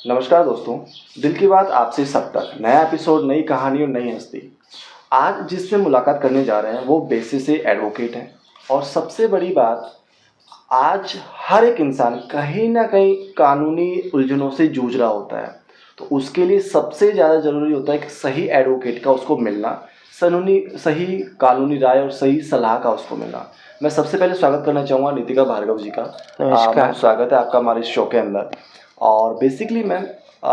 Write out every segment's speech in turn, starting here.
नमस्कार दोस्तों, दिल की बात आपसे सब तक नया एपिसोड, नई कहानी और नई हस्ती। आज जिससे मुलाकात करने जा रहे हैं वो पेशे से एडवोकेट हैं। और सबसे बड़ी बात, आज हर एक इंसान कहीं ना कहीं कानूनी उलझनों से जूझ रहा होता है। तो उसके लिए सबसे ज़्यादा ज़रूरी होता है कि सही एडवोकेट का उसको मिलना, सही कानूनी राय और सही सलाह का उसको मिलना। मैं सबसे पहले स्वागत करना चाहूँगा नितिका भार्गव जी का। मैम, नमस्कार। स्वागत है आपका हमारे इस शो के अंदर। और बेसिकली मैम,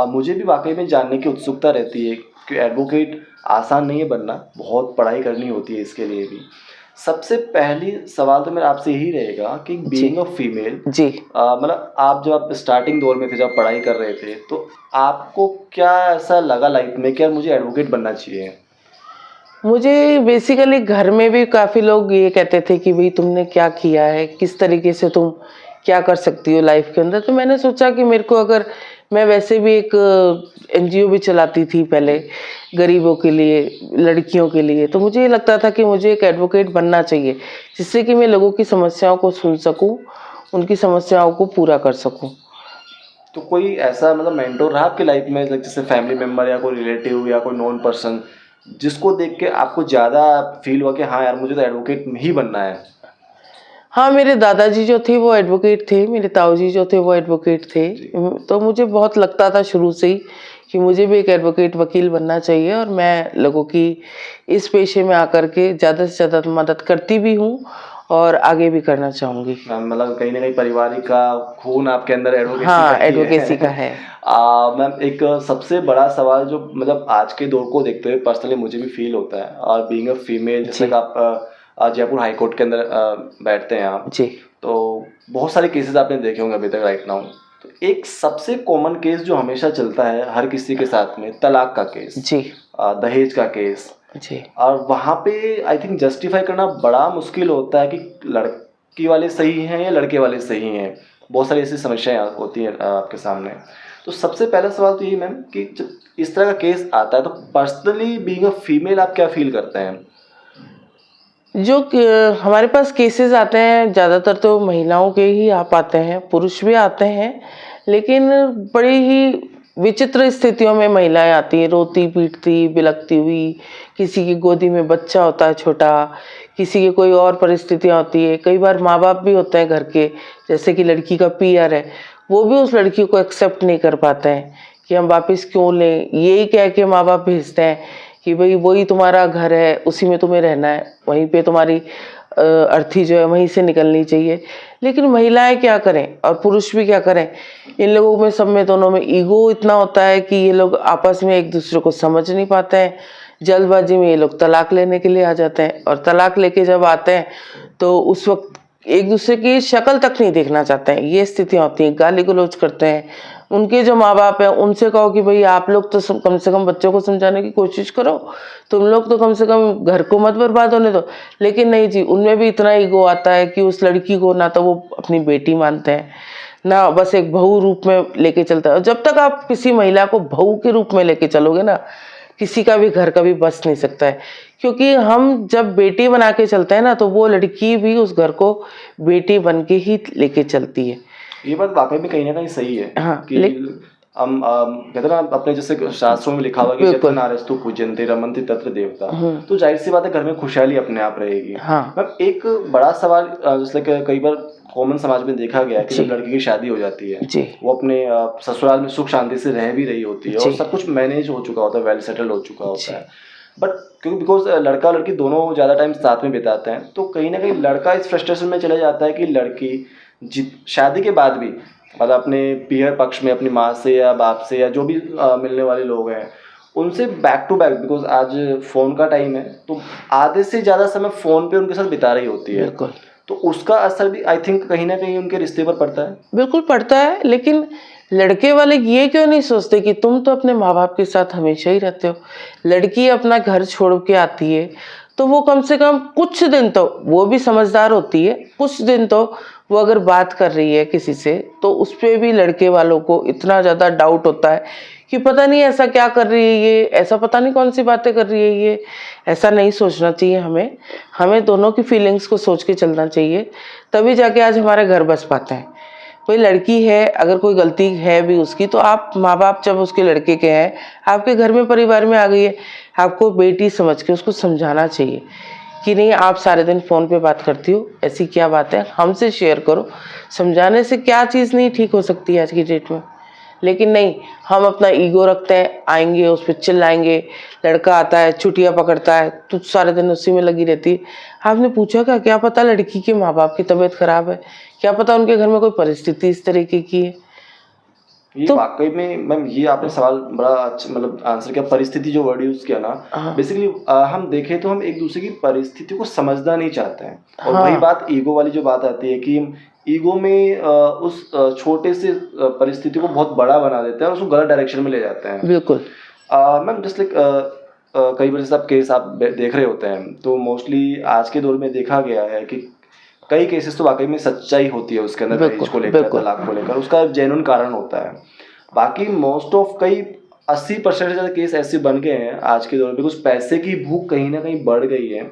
मुझे भी वाकई में जानने की उत्सुकता रहती है कि एडवोकेट आसान नहीं है बनना, बहुत पढ़ाई करनी होती है इसके लिए भी। सबसे पहली सवाल तो मेरा आपसे यही रहेगा कि जी। बीइंग अ फीमेल, जी। मतलब आप जब आप स्टार्टिंग दौर में थे, जब पढ़ाई कर रहे थे, तो आपको क्या ऐसा लगा लाइफ में कि यार मुझे एडवोकेट बनना चाहिए? मुझे बेसिकली घर में भी काफ़ी लोग ये कहते थे कि भाई तुमने क्या किया है, किस तरीके से तुम क्या कर सकती हो लाइफ के अंदर। तो मैंने सोचा कि मेरे को, अगर मैं वैसे भी एक एनजीओ भी चलाती थी पहले गरीबों के लिए, लड़कियों के लिए, तो मुझे ये लगता था कि मुझे एक एडवोकेट बनना चाहिए जिससे कि मैं लोगों की समस्याओं को सुन सकूं, उनकी समस्याओं को पूरा कर सकूं। तो कोई ऐसा मतलब मेंटोर रहा आपकी लाइफ में, जैसे फैमिली मेम्बर या कोई रिलेटिव या कोई नॉन पर्सन, जिसको देख के आपको ज़्यादा फील हुआ कि हाँ यार मुझे तो एडवोकेट ही बनना है? हाँ, मेरे दादाजी जो थे वो एडवोकेट थे, मेरे ताऊजी जो थे वो एडवोकेट थे। जी। तो मुझे बहुत लगता था शुरू से ही कि मुझे भी एक एडवोकेट, वकील बनना चाहिए, और मैं लोगों की इस पेशे में आकर के ज़्यादा से ज़्यादा मदद करती भी हूँ और आगे भी करना चाहूँगी। मतलब कहीं ना कहीं पारिवारिक का खून आपके अंदर एडवोकेसी का हाँ, ही एडवोकेसी का है। है। मैम, एक सबसे बड़ा सवाल जो मतलब आज के दौर को देखते हुए पर्सनली मुझे भी फील होता है, और बीइंग अ फीमेल, जैसे जी। कि आप जयपुर हाई कोर्ट के अंदर बैठते हैं आप, जी। तो बहुत सारे केसेस आपने देखे होंगे अभी तक राइट नाउ। तो एक सबसे कॉमन केस जो हमेशा चलता है हर किसी के साथ में, तलाक का केस, जी। दहेज का केस। जी। और वहाँ पे आई थिंक जस्टिफाई करना बड़ा मुश्किल होता है कि लड़की वाले सही हैं या लड़के वाले सही हैं। बहुत सारी ऐसी समस्याएं होती हैं आपके सामने। तो सबसे पहला सवाल तो ये मैम कि जब इस तरह का केस आता है तो पर्सनली बीइंग अ फीमेल आप क्या फील करते हैं? हमारे पास केसेस आते हैं, ज़्यादातर तो महिलाओं के ही आ पाते हैं, पुरुष भी आते हैं, लेकिन बड़ी ही विचित्र स्थितियों में महिलाएं आती हैं, रोती पीटती बिलखती हुई। किसी की गोदी में बच्चा होता है छोटा, किसी की कोई और परिस्थितियाँ होती है। कई बार माँ बाप भी होते हैं घर के, जैसे कि लड़की का पीआर है, वो भी उस लड़की को एक्सेप्ट नहीं कर पाते हैं कि हम वापस क्यों लें। यही कह के माँ बाप भेजते हैं कि भाई वही तुम्हारा घर है, उसी में तुम्हें रहना है, वहीं पे तुम्हारी अर्थी जो है वहीं से निकलनी चाहिए। लेकिन महिलाएं क्या करें और पुरुष भी क्या करें, इन लोगों में, सब में, दोनों में ईगो इतना होता है कि ये लोग आपस में एक दूसरे को समझ नहीं पाते हैं। जल्दबाजी में ये लोग तलाक लेने के लिए आ जाते हैं, और तलाक लेके जब आते हैं तो उस वक्त एक दूसरे की शक्ल तक नहीं देखना चाहते हैं। ये स्थितियाँ होती हैं, गाली गलौज करते हैं। उनके जो माँ बाप हैं उनसे कहो कि भाई आप लोग तो कम से कम बच्चों को समझाने की कोशिश करो, तुम लोग तो कम से कम घर को मत बर्बाद होने दो। लेकिन नहीं जी, उनमें भी इतना ईगो आता है कि उस लड़की को ना तो वो अपनी बेटी मानते हैं, ना बस एक बहू रूप में लेके चलता है। और जब तक आप किसी महिला को बहू के रूप में लेके चलोगे ना, किसी का भी घर कभी बस नहीं सकता है। क्योंकि हम जब बेटी बना के चलते हैं ना, तो वो लड़की भी उस घर को बेटी बन के ही लेके चलती है। ये बात वाकई में कहीं ना कहीं सही है हाँ, कि हम कहते हैं ना, अपने जैसे शास्त्रों में लिखा हुआ कि यत्र बिल्कुल। नार्यस्तु पूज्यन्ते रमन्ते तत्र देवता। हम्म। तो जाहिर सी बात है घर में खुशहाली अपने आप रहेगी। हाँ। मैम, एक बड़ा सवाल, जैसे कि कई बार कॉमन समाज में देखा गया है कि जी। जब लड़की की शादी हो जाती है, जी। वो अपने ससुराल में सुख शांति से रह भी रही होती है और जी। सब कुछ मैनेज हो चुका होता है, वेल सेटल हो चुका होता जी। है। बट क्योंकि बिकॉज लड़का लड़की दोनों ज़्यादा टाइम साथ में बिताते हैं, तो कहीं ना कहीं लड़का इस फ्रस्ट्रेशन में चला जाता है कि लड़की शादी के बाद भी मतलब अपने पीहर पक्ष में अपनी माँ से या बाप से या जो भी मिलने वाले लोग हैं, उनसे बैक टू बैक, बिकॉज आज फ़ोन का टाइम है, तो आधे से ज़्यादा समय फ़ोन पे उनके साथ बिता रही होती है। बिल्कुल। तो उसका असर भी आई थिंक कहीं ना कहीं उनके रिश्ते पर पड़ता है। बिल्कुल पड़ता है, लेकिन लड़के वाले ये क्यों नहीं सोचते कि तुम तो अपने माँ बाप के साथ हमेशा ही रहते हो। लड़की अपना घर छोड़ के आती है तो वो कम से कम कुछ दिन तो, वो भी समझदार होती है, कुछ दिन तो वो अगर बात कर रही है किसी से, तो उस पर भी लड़के वालों को इतना ज़्यादा डाउट होता है कि पता नहीं ऐसा क्या कर रही है ये, ऐसा पता नहीं कौन सी बातें कर रही है ये। ऐसा नहीं सोचना चाहिए हमें। हमें दोनों की फीलिंग्स को सोच के चलना चाहिए, तभी जाके आज हमारे घर बस पाते हैं। कोई लड़की है, अगर कोई गलती है भी उसकी, तो आप माँ बाप जब उसके लड़के के हैं, आपके घर में परिवार में आ गई है, आपको बेटी समझ के उसको समझाना चाहिए कि नहीं, आप सारे दिन फ़ोन पे बात करती हो, ऐसी क्या बात है, हमसे शेयर करो। समझाने से क्या चीज़ नहीं ठीक हो सकती है आज की डेट में। लेकिन नहीं, हम अपना ईगो रखते हैं, आएंगे उस पर चिल्लाएंगे। लड़का आता है, छुट्टियां पकड़ता है, तो सारे दिन उसी में लगी रहती है। आपने पूछा क्या पता लड़की के माँ बाप की तबीयत खराब है, क्या पता उनके घर में कोई परिस्थिति इस तरीके की है। ये तो वाकई में मैम, ये आपने सवाल बड़ा अच्छा मतलब आंसर किया। परिस्थिति जो वर्ड यूज किया ना, हाँ, बेसिकली हम देखें तो हम एक दूसरे की परिस्थिति को समझना नहीं चाहते हैं। और वही हाँ, बात ईगो वाली जो बात आती है कि हम ईगो में उस छोटे से परिस्थिति को बहुत बड़ा बना देते हैं और उसको गलत डायरेक्शन में ले जाते हैं। बिल्कुल। मैम जस्ट लाइक कई बार सब केस आप देख रहे होते हैं, तो मोस्टली आज के दौर में देखा गया है कि कई केसेस तो वाकई में सच्चाई होती है उसके अंदर, दहेज बिल्कुल, को लेकर, बिल्कुल। तलाक को लेकर, उसका जेन्युइन कारण होता है। बाकी मोस्ट ऑफ कई 80% से ज़्यादा केस ऐसे बन गए हैं आज के दौर में, कुछ पैसे की भूख कहीं ना कहीं बढ़ गई है।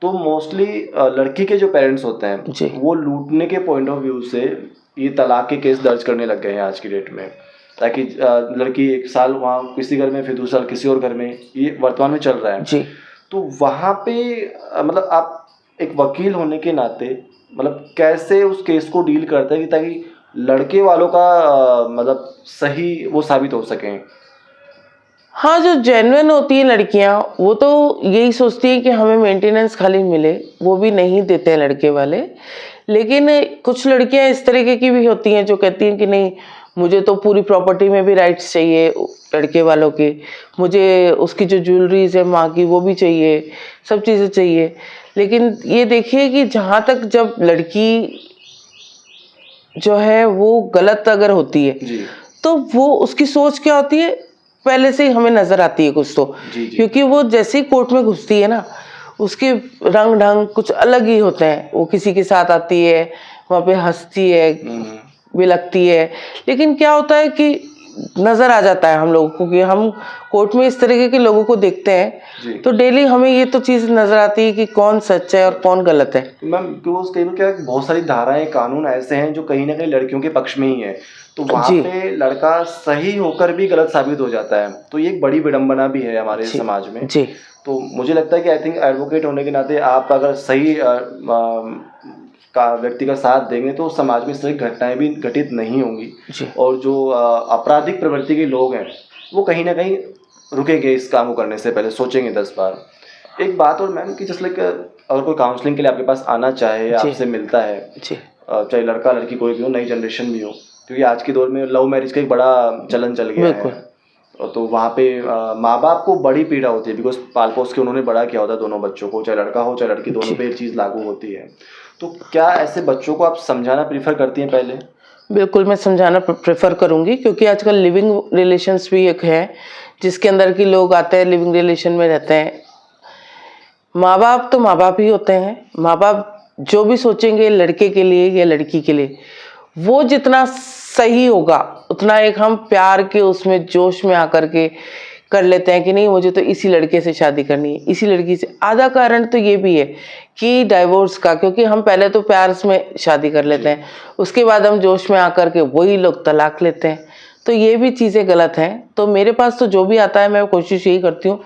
तो मोस्टली लड़की के जो पेरेंट्स होते हैं जी, वो लूटने के पॉइंट ऑफ व्यू से ये तलाक के केस दर्ज करने लग गए हैं आज की डेट में, ताकि लड़की एक साल वहाँ किसी घर में, फिर दूसरा साल किसी और घर में, ये वर्तमान में चल रहा है। जी। तो वहाँ पे मतलब आप एक वकील होने के नाते मतलब कैसे उस केस को डील करते हैं कि ताकि लड़के वालों का मतलब सही वो साबित हो सकें। हाँ, जो जेन्युइन होती हैं लड़कियाँ, वो तो यही सोचती हैं कि हमें मेंटेनेंस खाली मिले, वो भी नहीं देते हैं लड़के वाले। लेकिन कुछ लड़कियाँ इस तरीके की भी होती हैं जो कहती हैं कि नहीं, मुझे तो पूरी प्रॉपर्टी में भी राइट्स चाहिए लड़के वालों के, मुझे उसकी जो ज्वेलरीज है माँ की वो भी चाहिए, सब चीज़ें चाहिए। लेकिन ये देखिए कि जहाँ तक जब लड़की जो है वो गलत अगर होती है, जी तो वो उसकी सोच क्या होती है पहले से ही हमें नजर आती है कुछ तो। जी जी। क्योंकि वो जैसे ही कोर्ट में घुसती है ना, उसके रंग ढंग कुछ अलग ही होते हैं। वो किसी के साथ आती है, वहाँ पे हंसती है, हम्म, बिलकती है। लेकिन क्या होता है कि नजर आ जाता है हम लोगों को कि हम कोर्ट में इस तरीके के लोगों को देखते जी। हैं, तो डेली हमें ये तो चीज़ नजर आती है कि कौन सच है और कौन गलत है। मैम बिकॉज कई बार क्या है, बहुत सारी धाराएं, कानून ऐसे हैं जो कहीं ना कहीं लड़कियों के पक्ष में ही है, तो वहाँ जी, पे लड़का सही होकर भी गलत साबित हो जाता है। तो ये एक बड़ी विडंबना भी है हमारे जी, समाज में। जी, तो मुझे लगता है कि आई थिंक एडवोकेट होने के नाते आप अगर सही का व्यक्ति का साथ देंगे तो समाज में इस तरह की घटनाएं भी घटित नहीं होंगी। जी, और जो आपराधिक प्रवृत्ति के लोग हैं वो कहीं ना कहीं रुकेंगे इस काम को करने से पहले, सोचेंगे 10 बार। एक बात और मैम कि जस्ट लाइक अगर कोई काउंसलिंग के लिए आपके पास आना चाहे, जी, आपसे मिलता है, जी, चाहे लड़का लड़की कोई भी हो, नई जनरेशन भी हो, क्योंकि आज के दौर में लव मैरिज का एक बड़ा चलन चल गया है। बिल्कुल, और तो वहाँ पे माँ बाप को बड़ी पीड़ा होती है, बिकॉज पाल पोस के उन्होंने बड़ा किया होता है दोनों बच्चों को, चाहे लड़का हो चाहे लड़की, दोनों जी। पे ये चीज़ लागू होती है। तो क्या ऐसे बच्चों को आप समझाना प्रीफर करती हैं पहले? बिल्कुल, मैं समझाना प्रेफ़र करूँगी, क्योंकि आजकल लिविंग रिलेशंस भी एक है, जिसके अंदर कि लोग आते हैं, लिविंग रिलेशन में रहते हैं। माँ बाप तो माँ बाप ही होते हैं। माँ बाप जो भी सोचेंगे लड़के के लिए या लड़की के लिए, वो जितना सही होगा, उतना एक हम प्यार के उसमें जोश में आकर के कर लेते हैं कि नहीं, मुझे तो इसी लड़के से शादी करनी है, इसी लड़की से। आधा कारण तो ये भी है कि डाइवोर्स का, क्योंकि हम पहले तो प्यार में शादी कर लेते हैं, उसके बाद हम जोश में आकर के वही लोग तलाक लेते हैं। तो ये भी चीज़ें गलत हैं। तो मेरे पास तो जो भी आता है, मैं कोशिश यही करती हूँ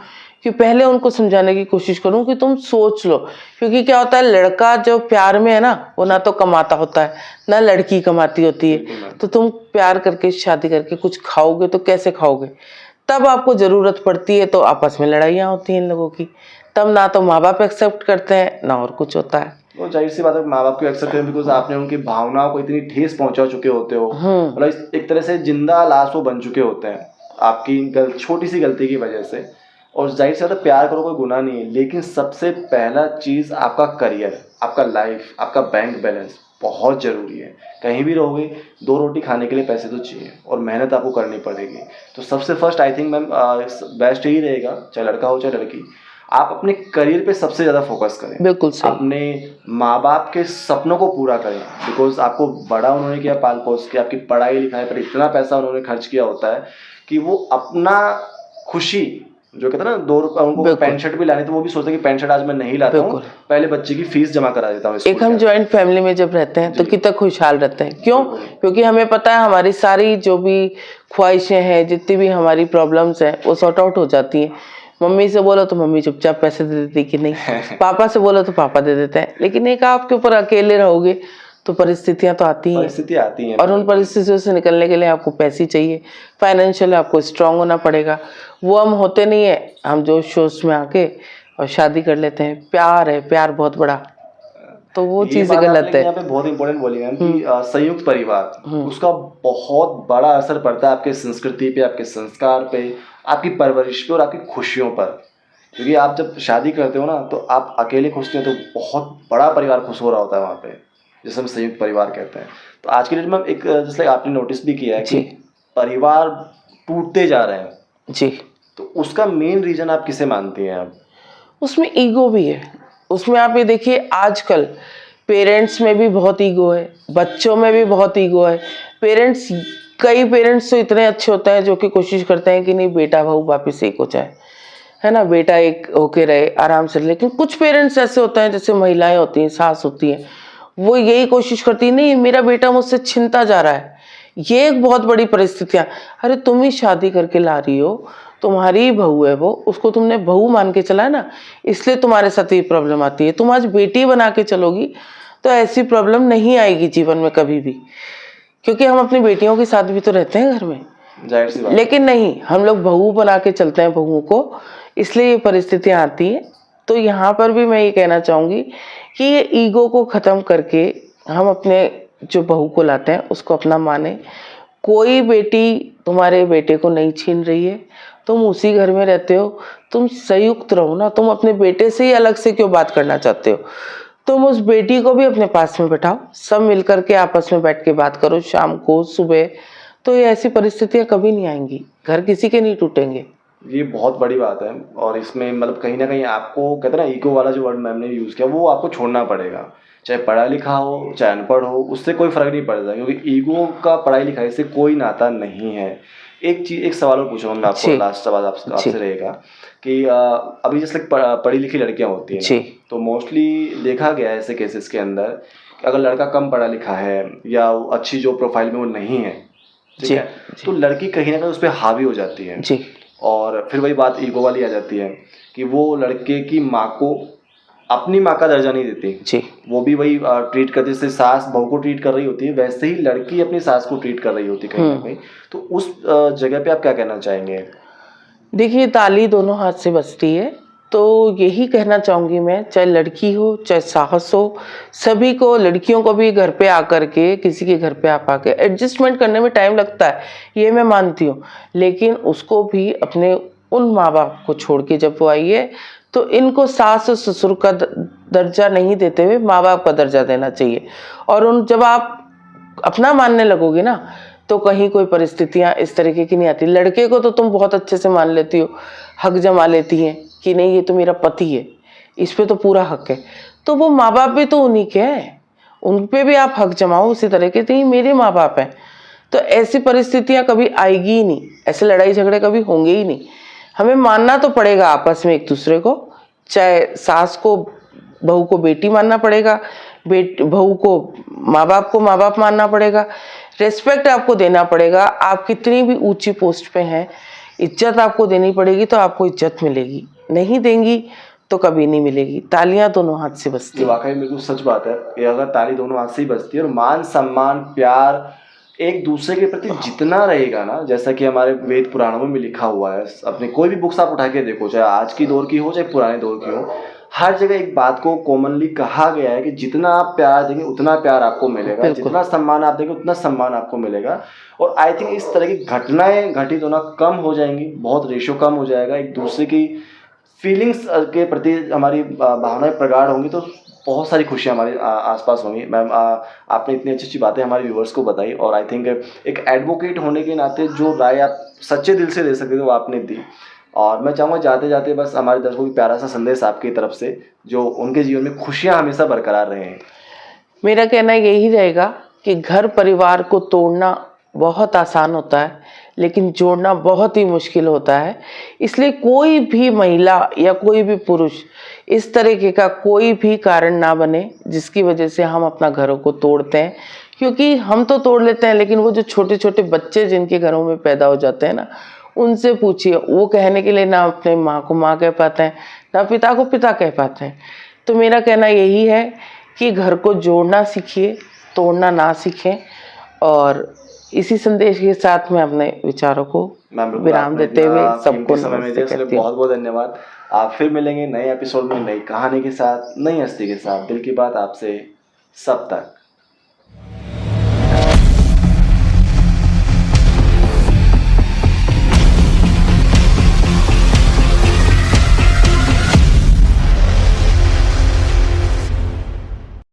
कि पहले उनको समझाने की कोशिश करूँ कि तुम सोच लो। क्योंकि क्या होता है, लड़का जो प्यार में है ना, वो ना तो कमाता होता है, ना लड़की कमाती होती है। बिल्कुल मैम। तो तुम प्यार करके शादी करके कुछ खाओगे तो कैसे खाओगे? तब आपको ज़रूरत पड़ती है तो आपस में लड़ाइयाँ होती हैं इन लोगों की। तब ना तो माँ बाप एक्सेप्ट करते हैं, ना और कुछ होता है। वो जाहिर सी बात है, माँ बाप को एक्सेप्ट करें, बिकॉज आपने उनकी भावनाओं को इतनी ठेस पहुंचा चुके होते हो, मतलब एक तरह से जिंदा लाश वो बन चुके होते हैं आपकी छोटी सी गलती की वजह से। और जाहिर सी बात है, प्यार करो कोई गुनाह नहीं है, लेकिन सबसे पहला चीज़ आपका करियर, आपका लाइफ, आपका बैंक बैलेंस बहुत ज़रूरी है। कहीं भी रहोगे, 2 रोटी खाने के लिए पैसे तो चाहिए और मेहनत आपको करनी पड़ेगी। तो सबसे first I think ma'am best यही रहेगा, चाहे लड़का हो चाहे लड़की, आप अपने करियर पे सबसे ज़्यादा फोकस करें। बिल्कुल सही। अपने माँ बाप के सपनों को पूरा करें, बिकॉज आपको बड़ा उन्होंने किया, पाल पोस के, आपकी पढ़ाई लिखाई पर इतना पैसा उन्होंने खर्च किया होता है कि वो अपना खुशी जो कहते हैं ना 2 रुपए उनको बिल्कुल। पैंट शर्ट भी लानी तो वो भी सोचते हैं कि पैंट शर्ट आज मैं नहीं लाता हूँ, बिल्कुल। पहले बच्चे की फीस जमा करा देता हूँ स्कूल एक हम का। जॉइंट फैमिली में जब रहते हैं तो कितना खुशहाल रहते हैं, क्यों? क्योंकि हमें पता है हमारी सारी जो भी ख्वाहिशें हैं, जितनी भी हमारी प्रॉब्लम्स हैं, वो सॉर्ट आउट हो जाती हैं। मम्मी से बोलो तो मम्मी चुपचाप पैसे दे देती कि नहीं, पापा से बोलो तो पापा दे देते हैं। लेकिन एक आपके ऊपर अकेले रहोगे तो परिस्थितियां तो आती हैं, परिस्थिति आती हैं और उन परिस्थितियों से निकलने के लिए आपको पैसे चाहिए, फाइनेंशियल आपको स्ट्रांग होना पड़ेगा। वो हम होते नहीं है, हम जो जोश में आके और शादी कर लेते हैं। प्यार है, प्यार बहुत बड़ा, तो वो ये चीज़ें बात गलत आपने है। यहाँ पे बहुत इंपॉर्टेंट बोली मैम कि संयुक्त परिवार उसका बहुत बड़ा असर पड़ता है आपके संस्कृति पे, आपके संस्कार पे, आपकी परवरिश पे और आपकी खुशियों पर। क्योंकि आप जब शादी करते हो ना तो आप अकेले खुश नहीं हो, तो बहुत बड़ा परिवार खुश हो रहा होता है वहाँ पे, जिसे हम संयुक्त परिवार कहते हैं। तो आज के डेट में एक जैसे आपने नोटिस भी किया है कि जी। परिवार टूटते जा रहे हैं, जी। तो उसका मेन रीजन आप किसे मानती हैं आप? उसमें ईगो भी है। उसमें आप ये देखिए, आजकल पेरेंट्स में भी बहुत ईगो है, बच्चों में भी बहुत ईगो है। पेरेंट्स, कई पेरेंट्स तो इतने अच्छे होते हैं जो कि कोशिश करते हैं कि नहीं बेटा बहू वापस एक हो जाए, है ना, बेटा एक होके रहे आराम से। लेकिन कुछ पेरेंट्स ऐसे होते हैं, जैसे महिलाएं होती हैं, सास होती हैं, वो यही कोशिश करती है नहीं मेरा बेटा मुझसे छिनता जा रहा है। ये एक बहुत बड़ी परिस्थितियां। अरे तुम ही शादी करके ला रही हो, तुम्हारी ही बहू है वो, उसको तुमने बहू मान के चला है ना, इसलिए तुम्हारे साथ ये प्रॉब्लम आती है। तुम आज बेटी बना के चलोगी तो ऐसी प्रॉब्लम नहीं आएगी जीवन में कभी भी, क्योंकि हम अपनी बेटियों के साथ भी तो रहते हैं घर में। जाहिर सी बात। लेकिन नहीं, हम लोग बहू बना के चलते हैं बहुओं को, इसलिए ये परिस्थितियां आती हैं। तो यहाँ पर भी मैं ये कहना चाहूँगी कि ये ईगो को ख़त्म करके हम अपने जो बहू को लाते हैं उसको अपना माने। कोई बेटी तुम्हारे बेटे को नहीं छीन रही है, तुम उसी घर में रहते हो, तुम संयुक्त रहो ना। तुम अपने बेटे से ही अलग से क्यों बात करना चाहते हो? तुम उस बेटी को भी अपने पास में बैठाओ, सब मिलकर के आपस में बैठ के बात करो, शाम को सुबह। तो ये ऐसी परिस्थितियां कभी नहीं आएंगी, घर किसी के नहीं टूटेंगे। ये बहुत बड़ी बात है, और इसमें मतलब कहीं ना कहीं आपको कहते हैं ना, ईगो वाला जो वर्ड मैम ने यूज़ किया वो आपको छोड़ना पड़ेगा। चाहे पढ़ा लिखा हो चाहे अनपढ़ हो, उससे कोई फ़र्क नहीं पड़ता, क्योंकि ईगो का पढ़ाई लिखाई से कोई नाता नहीं है। एक सवाल और पूछूंगा मैं आपको, जी। लास्ट सवाल आपसे रहेगा कि अभी जैसे पढ़ी लिखी लड़कियां होती हैं जी। ना, तो मोस्टली देखा गया है ऐसे केसेस के अंदर कि अगर लड़का कम पढ़ा लिखा है या वो अच्छी जो प्रोफाइल में वो नहीं है, ठीक जी। है, तो लड़की कहीं ना कहीं उस पर हावी हो जाती है। जी। और फिर वही बात ईगो वाली आ जाती है कि वो लड़के की माँ को अपनी माँ का दर्जा नहीं देती। जी। वो भी वही ट्रीट करती है, जैसे सास बहू को ट्रीट कर रही होती है, वैसे ही लड़की अपनी सास को ट्रीट कर रही होती है कहीं ना कहीं। तो उस जगह पे आप क्या कहना चाहेंगे? देखिए, ताली दोनों हाथ से बजती है, तो यही कहना चाहूँगी मैं, चाहे लड़की हो चाहे साहस हो, सभी को, लड़कियों को भी घर पे आकर के, किसी के घर पे आप आके एडजस्टमेंट करने में टाइम लगता है, ये मैं मानती हूँ। लेकिन उसको भी अपने उन माँ बाप को छोड़ के जब वो आई है, तो इनको सास और ससुर का दर्जा नहीं देते हुए माँ बाप का दर्जा देना चाहिए। और उन जब आप अपना मानने लगोगे ना, तो कहीं कोई परिस्थितियां इस तरीके की नहीं आती। लड़के को तो तुम बहुत अच्छे से मान लेती हो, हक जमा लेती हैं कि नहीं ये तो मेरा पति है, इस पे तो पूरा हक है। तो वो माँ बाप भी तो उन्हीं के हैं, उन पे भी आप हक जमाओ उसी तरीके से, ये मेरे माँ बाप हैं। तो ऐसी परिस्थितियां कभी आएगी ही नहीं, ऐसे लड़ाई झगड़े कभी होंगे ही नहीं। हमें मानना तो पड़ेगा आपस में एक दूसरे को, चाहे सास को बहू को बेटी मानना पड़ेगा, बहू को माँ बाप मानना पड़ेगा, रेस्पेक्ट आपको देना पड़ेगा। आप कितनी भी ऊंची पोस्ट पे हैं, इज्जत आपको देनी पड़ेगी, तो आपको इज्जत मिलेगी। नहीं देंगी तो कभी नहीं मिलेगी। तालियां दोनों हाथ से बजती ये है। वाकई बिल्कुल सच बात है कि अगर ताली दोनों हाथ से ही बजती है और मान सम्मान प्यार एक दूसरे के प्रति जितना रहेगा ना, जैसा कि हमारे वेद पुराणों में भी लिखा हुआ है, अपने कोई भी बुक्स आप उठा के देखो, चाहे आज की दौर की हो चाहे पुराने दौर की हो, हर जगह एक बात को कॉमनली कहा गया है कि जितना आप प्यार देंगे उतना प्यार आपको मिलेगा, बिल्कुल। जितना सम्मान आप देंगे उतना सम्मान आपको मिलेगा। और आई थिंक इस तरह की घटनाएं घटित होना कम हो जाएंगी, बहुत रेशो कम हो जाएगा, एक दूसरे की फीलिंग्स के प्रति हमारी भावनाएं प्रगाढ़ होंगी, तो बहुत सारी खुशियाँ हमारे आसपास होंगी। मैम आपने इतनी अच्छी अच्छी बातें हमारे व्यूवर्स को बताई, और आई थिंक एक एडवोकेट होने के नाते जो राय आप सच्चे दिल से दे सकते थे वो आपने दी। और मैं चाहूँगा जाते जाते बस हमारे दर्शकों को प्यारा सा संदेश आपकी तरफ से, जो उनके जीवन में खुशियाँ हमेशा बरकरार रहें। मेरा कहना यही रहेगा कि घर परिवार को तोड़ना बहुत आसान होता है, लेकिन जोड़ना बहुत ही मुश्किल होता है। इसलिए कोई भी महिला या कोई भी पुरुष इस तरीके का कोई भी कारण ना बने जिसकी वजह से हम अपना घरों को तोड़ते हैं, क्योंकि हम तो तोड़ लेते हैं लेकिन वो जो छोटे छोटे बच्चे जिनके घरों में पैदा हो जाते हैं ना, उनसे पूछिए, वो कहने के लिए ना अपने माँ को माँ कह पाते हैं, ना पिता को पिता कह पाते हैं। तो मेरा कहना यही है कि घर को जोड़ना सीखिए, तोड़ना ना सीखें। और इसी संदेश के साथ मैं अपने विचारों को मैम बिल्कुल, विराम आपने देते इतना हुए सबको कीमती समय में नमस्ते दिया, इसलिए कहती हूँ। बहुत बहुत धन्यवाद। आप फिर मिलेंगे नए एपिसोड में, नई कहानी के साथ, नई हस्ती के साथ। दिल की बात आपसे सब तक।